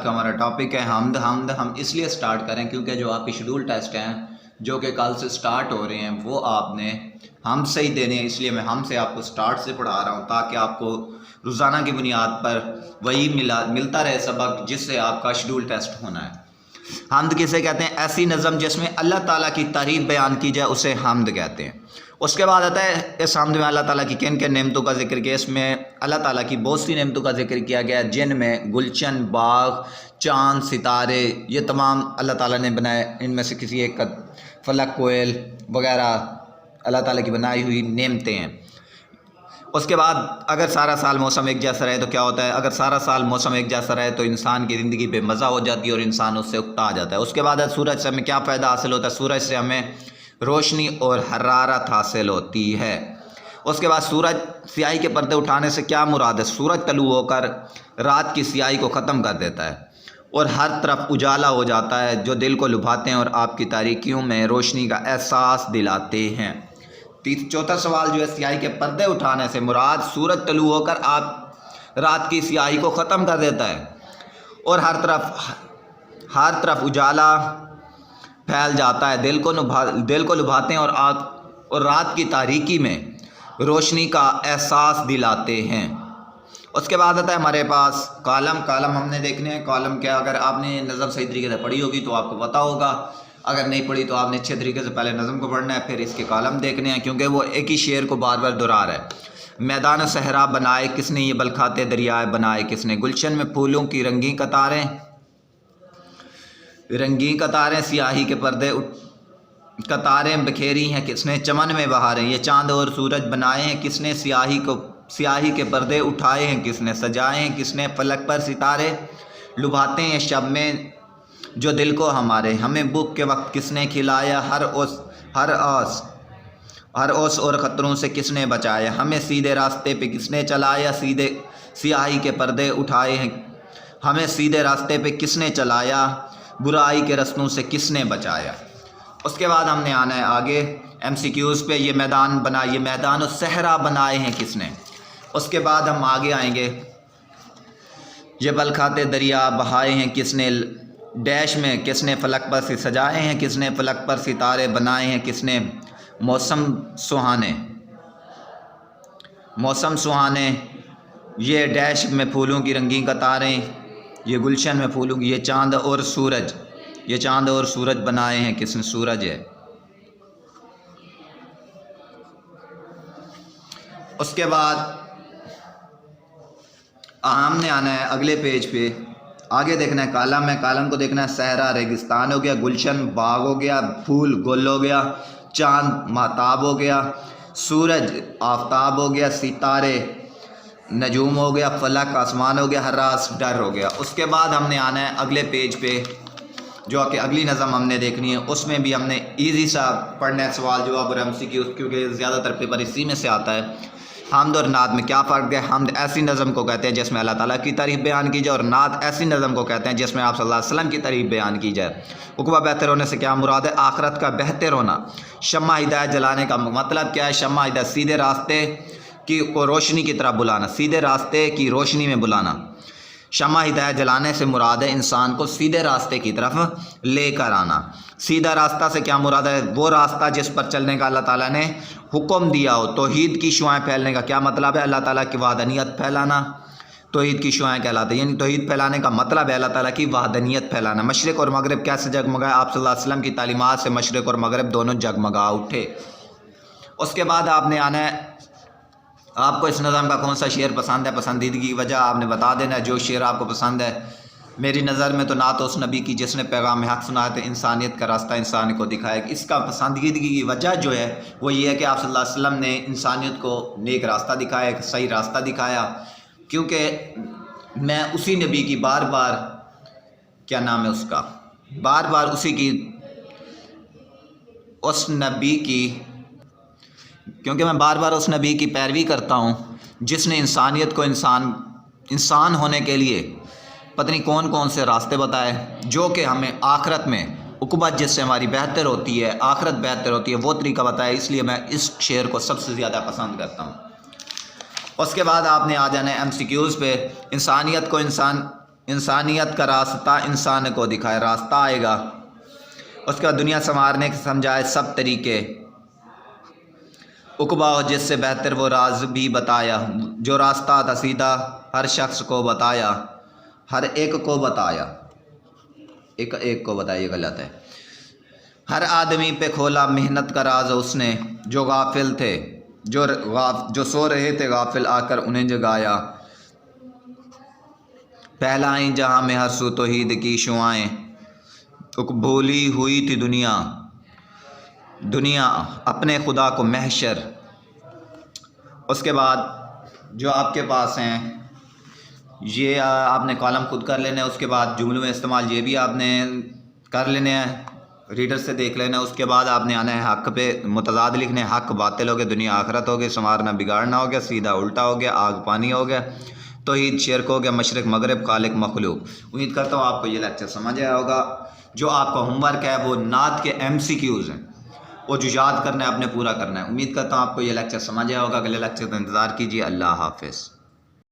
آج کا ہمارا ٹاپک ہے حمد۔ ہم اس لیے سٹارٹ کریں کیونکہ جو آپ کے شیڈول ٹیسٹ ہیں جو کہ کل سے سٹارٹ ہو رہے ہیں وہ آپ نے ہم سے ہی دینے ہیں، اس لیے میں ہم سے آپ کو سٹارٹ سے پڑھا رہا ہوں تاکہ آپ کو روزانہ کی بنیاد پر وہی ملتا رہے سبق جس سے آپ کا شیڈول ٹیسٹ ہونا ہے۔ حمد کسے کہتے ہیں؟ ایسی نظم جس میں اللہ تعالیٰ کی تعریف بیان کی جائے اسے حمد کہتے ہیں۔ اس کے بعد آتا ہے اس حمد میں اللہ تعالیٰ کی کن کن نعمتوں کا ذکر کیا۔ اس میں اللہ تعالیٰ کی بہت سی نعمتوں کا ذکر کیا گیا جن میں گلشن، باغ، چاند، ستارے یہ تمام اللہ تعالیٰ نے بنائے، ان میں سے کسی ایک کا فلک، کوئل وغیرہ اللہ تعالیٰ کی بنائی ہوئی نعمتیں ہیں۔ اس کے بعد اگر سارا سال موسم ایک جیسا رہے تو کیا ہوتا ہے؟ اگر سارا سال موسم ایک جیسا رہے تو انسان کی زندگی بے مزہ ہو جاتی ہے اور انسان اس سے اکتا جاتا ہے۔ اس کے بعد سورج سے ہمیں کیا فائدہ حاصل ہوتا ہے؟ سورج سے ہمیں روشنی اور حرارت حاصل ہوتی ہے۔ اس کے بعد سورج سیاہی کے پردے اٹھانے سے کیا مراد ہے؟ سورج طلوع ہو کر رات کی سیاہی کو ختم کر دیتا ہے اور ہر طرف اجالا ہو جاتا ہے جو دل کو لبھاتے ہیں اور آپ کی تاریکیوں میں روشنی کا احساس دلاتے ہیں۔ چوتھا سوال جو ہے سیاہی کے پردے اٹھانے سے مراد سورج طلوع ہو کر آپ رات کی سیاہی کو ختم کر دیتا ہے اور ہر طرف اجالا پھیل جاتا ہے، دل کو لبھاتے ہیں اور رات کی تاریکی میں روشنی کا احساس دلاتے ہیں۔ اس کے بعد آتا ہے ہمارے پاس کالم ہم نے دیکھنے ہیں۔ کالم کیا؟ اگر آپ نے نظم صحیح طریقے سے پڑھی ہوگی تو آپ کو پتہ ہوگا، اگر نہیں پڑھی تو آپ نے اچھے طریقے سے پہلے نظم کو پڑھنا ہے پھر اس کے کالم دیکھنے ہیں کیونکہ وہ ایک ہی شعر کو بار بار دہرا رہا ہے۔ میدان صحرا بنائے کس نے، یہ بلکھاتے دریائے بنائے کس نے، گلشن میں پھولوں کی رنگین قطاریں سیاہی کے پردے قطاریں بکھیری ہیں کس نے، چمن میں بہاریں، یہ چاند اور سورج بنائے ہیں کس نے، سیاہی کے پردے اٹھائے ہیں کس نے، سجائے ہیں کس نے، فلک پر ستارے لبھاتے ہیں شب میں جو دل کو ہمارے، ہمیں بھوک کے وقت کس نے کھلایا، ہر اوس اور خطروں سے کس نے بچایا، ہمیں سیدھے راستے پہ کس نے چلایا، سیاہی کے پردے اٹھائے ہیں، ہمیں سیدھے راستے پہ کس نے چلایا، برائی کے رستوں سے کس نے بچایا۔ اس کے بعد ہم نے آنا ہے آگے MCQs پہ، یہ میدان الصحرا بنائے ہیں کس نے۔ اس کے بعد ہم آگے آئیں گے، یہ بلکھاتے دریا بہائے ہیں کس نے، ڈیش میں کس نے فلک پر سجائے ہیں کس نے، فلک پر ستارے بنائے ہیں کس نے، موسم سہانے، یہ ڈیش میں پھولوں کی رنگین قطاریں، یہ گلشن میں پھولوں کی، یہ چاند اور سورج بنائے ہیں کس نے، سورج ہے۔ اس کے بعد ہم نے آنا ہے اگلے پیج پہ، آگے دیکھنا ہے کالم کو دیکھنا ہے، صحرا ریگستان ہو گیا، گلشن باغ ہو گیا، پھول گل ہو گیا، چاند ماہتاب ہو گیا، سورج آفتاب ہو گیا، ستارے نجوم ہو گیا، فلک آسمان ہو گیا، حراس ڈر ہو گیا۔ اس کے بعد ہم نے آنا ہے اگلے پیج پہ جو کہ اگلی نظم ہم نے دیکھنی ہے، اس میں بھی ہم نے ایزی سا پڑھنا ہے سوال جواب اور MCQ کیونکہ زیادہ تر پیپر اسی میں سے آتا ہے۔ حمد اور نعت میں کیا فرق ہے؟ حمد ایسی نظم کو کہتے ہیں جس میں اللہ تعالیٰ کی تعریف بیان کی جائے اور نعت ایسی نظم کو کہتے ہیں جس میں آپ صلی اللہ علیہ وسلم کی تعریف بیان کی جائے۔ عقبہ بہتر ہونے سے کیا مراد ہے؟ آخرت کا بہتر ہونا۔ شمع ہدایت جلانے کا مطلب کیا ہے؟ شمع ہدایت سیدھے راستے کی روشنی کی طرف بلانا، سیدھے راستے کی روشنی میں بلانا۔ شمع ہدایت جلانے سے مراد ہے انسان کو سیدھے راستے کی طرف لے کر آنا۔ سیدھا راستہ سے کیا مراد ہے؟ وہ راستہ جس پر چلنے کا اللہ تعالیٰ نے حکم دیا ہو۔ توحید کی شعائیں پھیلنے کا کیا مطلب ہے؟ اللہ تعالیٰ کی وحدانیت پھیلانا، توحید کی شعائیں کہلاتے ہیں، یعنی توحید پھیلانے کا مطلب ہے اللہ تعالیٰ کی وحدانیت پھیلانا۔ مشرق اور مغرب کیسے جگمگائے؟ آپ صلی اللہ علیہ وسلم کی تعلیمات سے مشرق اور مغرب دونوں جگمگا اٹھے۔ اس کے بعد آپ نے آنا ہے، آپ کو اس نظم کا کون سا شعر پسند ہے، پسندیدگی کی وجہ آپ نے بتا دینا ہے جو شعر آپ کو پسند ہے۔ میری نظر میں تو نعت اس نبی کی جس نے پیغام حق سنایا تھا، انسانیت کا راستہ انسان کو دکھایا۔ اس کا پسندیدگی کی وجہ جو ہے وہ یہ ہے کہ آپ صلی اللہ علیہ وسلم نے انسانیت کو نیک راستہ دکھایا، ایک صحیح راستہ دکھایا، کیونکہ میں اسی نبی کی بار بار اس نبی کی پیروی کرتا ہوں جس نے انسانیت کو انسان ہونے کے لیے پتہ نہیں کون سے راستے بتائے جو کہ ہمیں آخرت میں عقوبت جس سے ہماری بہتر ہوتی ہے، آخرت بہتر ہوتی ہے، وہ طریقہ بتایا، اس لیے میں اس شعر کو سب سے زیادہ پسند کرتا ہوں۔ اس کے بعد آپ نے آ جانا ہے MCQs پہ، انسانیت کو انسانیت کا راستہ انسان کو دکھائے، راستہ آئے گا، اس کے بعد دنیا سنوارنے کے سمجھائے سب طریقے، عقبہ ہو جس سے بہتر وہ راز بھی بتایا، جو راستہ تھا سیدھا ہر شخص کو بتایا، ہر ایک کو بتایا، ایک کو بتایا، یہ غلط ہے، ہر آدمی پہ کھولا محنت کا راز اس نے، جو غافل تھے، جو سو رہے تھے غافل آ کر انہیں جگایا، پھیلائیں جہاں میں ہر سو توحید کی شعائیں، بھولی ہوئی تھی دنیا اپنے خدا کو محشر۔ اس کے بعد جو آپ کے پاس ہیں یہ آپ نے کالم خود کر لینا ہے، اس کے بعد جملوں میں استعمال یہ بھی آپ نے کر لینے ہیں، ریڈر سے دیکھ لینا ہے۔ اس کے بعد آپ نے آنا ہے حق پہ متضاد لکھنے، حق باطل ہو گیا، دنیا آخرت ہو گیا، سنوارنا بگاڑنا ہو گیا، سیدھا الٹا ہو گیا، آگ پانی ہو گیا، توحید شرک ہو گیا، مشرق مغرب خالق مخلوق۔ امید کرتا ہوں آپ کو یہ لیکچر سمجھ آیا ہوگا۔ جو آپ کا ہوم ورک ہے وہ نعت کے MCQs ہیں، وہ جو یاد کرنا ہے آپ نے پورا کرنا ہے۔ امید کرتا ہوں آپ کو یہ لیکچر سمجھ آیا ہوگا۔ اگلے لیکچر کا انتظار کیجیے۔ اللہ حافظ۔